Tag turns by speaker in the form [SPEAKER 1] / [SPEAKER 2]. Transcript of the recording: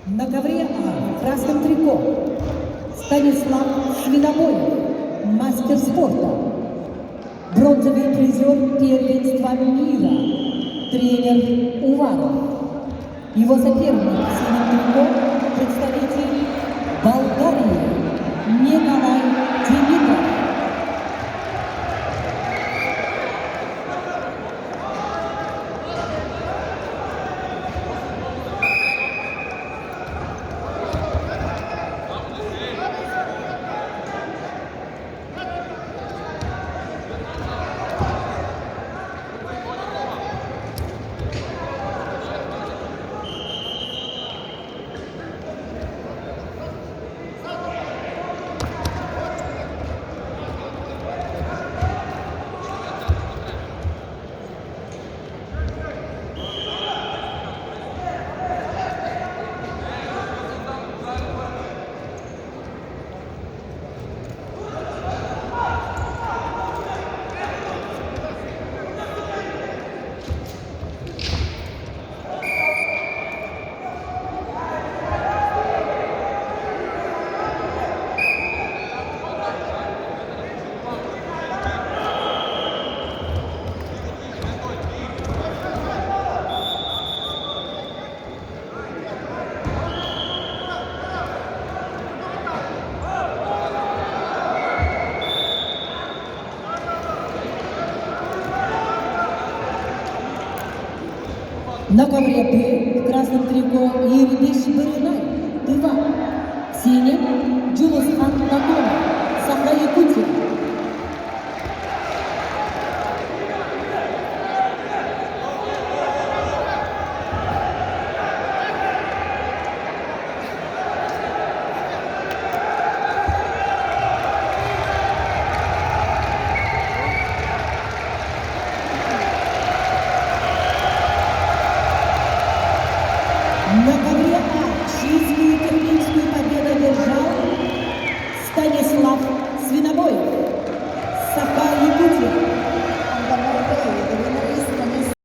[SPEAKER 1] На ковре А в красном трико Станислав Свинобоев, мастер спорта. Бронзовый призер первенства мира, тренер Уваров. Его соперник в синем трико представитель Болгарии Николай Димитров. На ковре Б в красном трико Еридиш Баринай, 2. В синем Джулусхан Такома, Саха-Якутия. На ковре А чистую техническую победу одержал Станислав Свинобоев, Саха-Якутия.